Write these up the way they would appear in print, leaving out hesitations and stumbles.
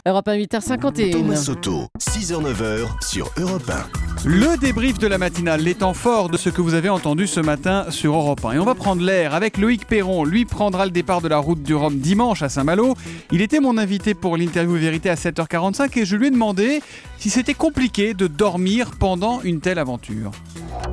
Europe 1, 8h51. Thomas Soto, 6h-9h sur Europe 1. Le débrief de la matinale, les temps forts de ce que vous avez entendu ce matin sur Europe 1. Et on va prendre l'air avec Loïc Perron. Lui prendra le départ de la route du Rhum dimanche à Saint-Malo. Il était mon invité pour l'interview Vérité à 7h45 et je lui ai demandé si c'était compliqué de dormir pendant une telle aventure.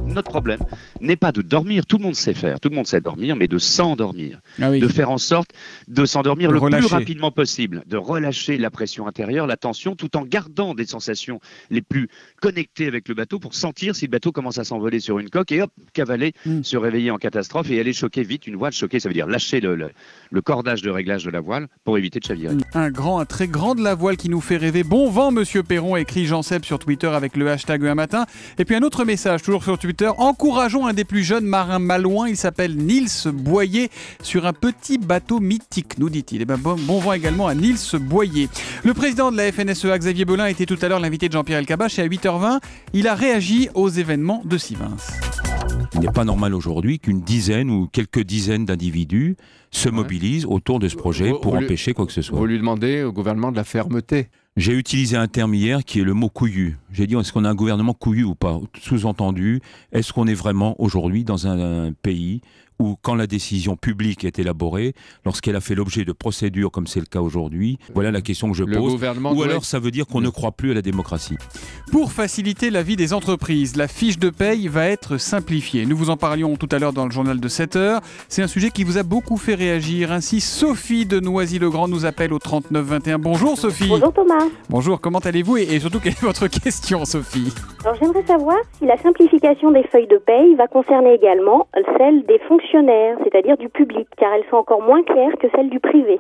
Notre problème n'est pas de dormir, tout le monde sait faire, tout le monde sait dormir, mais de s'endormir, de faire en sorte de s'endormir le plus rapidement possible, de relâcher la pression intérieure, la tension, tout en gardant des sensations les plus connectées avec le bateau pour sentir si le bateau commence à s'envoler sur une coque et hop, cavaler, se réveiller en catastrophe et aller choquer vite une voile. Choquer, ça veut dire lâcher le cordage de réglage de la voile pour éviter de chavirer. Un très grand de la voile qui nous fait rêver. Bon vent, monsieur Perron, écrit Jean-Seb sur Twitter avec le hashtag un matin. Et puis un autre message, toujours sur Twitter. Encourageons un des plus jeunes marins malouins. Il s'appelle Nils Boyer sur un petit bateau mythique, nous dit-il. Et bon vent également à Nils Boyer. Le président de la FNSEA, Xavier Belin, était tout à l'heure l'invité de Jean-Pierre Elkabbach et à 8h20, il a réagi aux événements de Sivins. Il n'est pas normal aujourd'hui qu'une dizaine ou quelques dizaines d'individus se mobilisent autour de ce projet pour empêcher quoi que ce soit. Vous lui demandez au gouvernement de la fermeté. J'ai utilisé un terme hier qui est le mot couillu. J'ai dit, est-ce qu'on a un gouvernement couillu ou pas ? Sous-entendu, est-ce qu'on est vraiment aujourd'hui dans un pays où, quand la décision publique est élaborée, lorsqu'elle a fait l'objet de procédures comme c'est le cas aujourd'hui, voilà la question que je pose. Ou alors ça veut dire qu'on ne croit plus à la démocratie. Pour faciliter la vie des entreprises, la fiche de paye va être simplifiée. Nous vous en parlions tout à l'heure dans le journal de 7h. C'est un sujet qui vous a beaucoup fait réagir. Ainsi, Sophie de Noisy-le-Grand nous appelle au 39 21. Bonjour Sophie. Bonjour Thomas. Bonjour, comment allez-vous et surtout quelle est votre question Sophie ? Alors j'aimerais savoir si la simplification des feuilles de paye va concerner également celle des fonctionnaires, c'est-à-dire du public, car elles sont encore moins claires que celles du privé.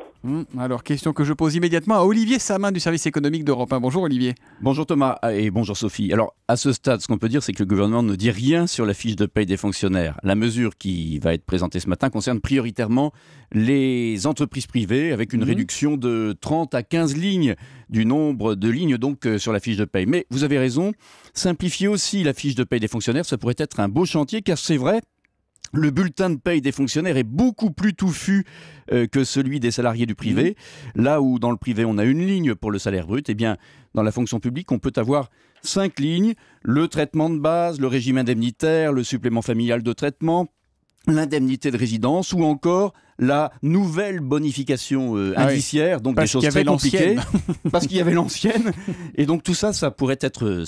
Alors, question que je pose immédiatement à Olivier Samin du service économique d'Europe 1. Bonjour Olivier. Bonjour Thomas et bonjour Sophie. Alors, à ce stade, ce qu'on peut dire, c'est que le gouvernement ne dit rien sur la fiche de paye des fonctionnaires. La mesure qui va être présentée ce matin concerne prioritairement les entreprises privées, avec une réduction de 30 à 15 lignes du nombre de lignes donc sur la fiche de paye. Mais vous avez raison, simplifier aussi la fiche de paye des fonctionnaires, ça pourrait être un beau chantier, car c'est vrai, le bulletin de paye des fonctionnaires est beaucoup plus touffu que celui des salariés du privé. Là où dans le privé on a une ligne pour le salaire brut, eh bien dans la fonction publique on peut avoir 5 lignes, le traitement de base, le régime indemnitaire, le supplément familial de traitement, l'indemnité de résidence ou encore la nouvelle bonification indiciaire, donc des choses très compliquées, parce qu'il y avait l'ancienne. Et donc tout ça, ça pourrait être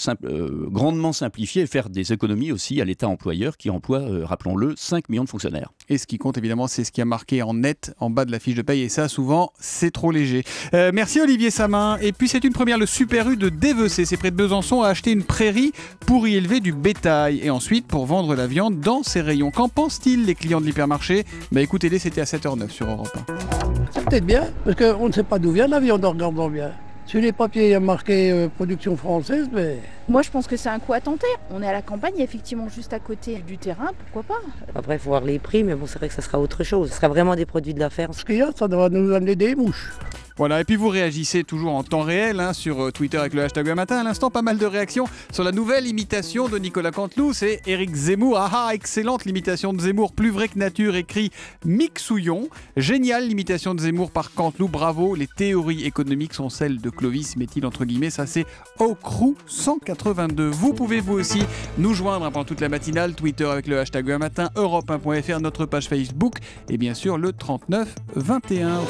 grandement simplifié et faire des économies aussi à l'État employeur qui emploie, rappelons-le, 5 millions de fonctionnaires. Et ce qui compte évidemment, c'est ce qui a marqué en net en bas de la fiche de paye. Et ça, souvent, c'est trop léger. Merci Olivier Samin. Et puis c'est une première, le Super U de Devecé, c'est près de Besançon, a acheté une prairie pour y élever du bétail. Et ensuite pour vendre la viande dans ses rayons. Qu'en pensent-ils les clients de l'hypermarché ? Écoutez-les, c'était à 7h09 sur Europe 1. C'est peut-être bien, parce qu'on ne sait pas d'où vient la viande en regardant bien. Sur les papiers, il y a marqué production française, mais... Moi, je pense que c'est un coup à tenter. On est à la campagne, effectivement, juste à côté du terrain, pourquoi pas ? Après, il faut voir les prix, mais bon, c'est vrai que ça sera autre chose. Ce sera vraiment des produits de la ferme. Ce qu'il y a, ça doit nous amener des mouches. Voilà, et puis vous réagissez toujours en temps réel sur Twitter avec le hashtag un matin. À l'instant, pas mal de réactions sur la nouvelle imitation de Nicolas Canteloup. C'est Éric Zemmour. Excellente l'imitation de Zemmour, plus vrai que nature, écrit Mick Souillon. Génial l'imitation de Zemmour par Canteloup, bravo. Les théories économiques sont celles de Clovis, met-il entre guillemets. Ça, c'est Ocrou 182. Vous pouvez vous aussi nous joindre pendant toute la matinale. Twitter avec le hashtag un matin, Europe1.fr, notre page Facebook et bien sûr le 39 21.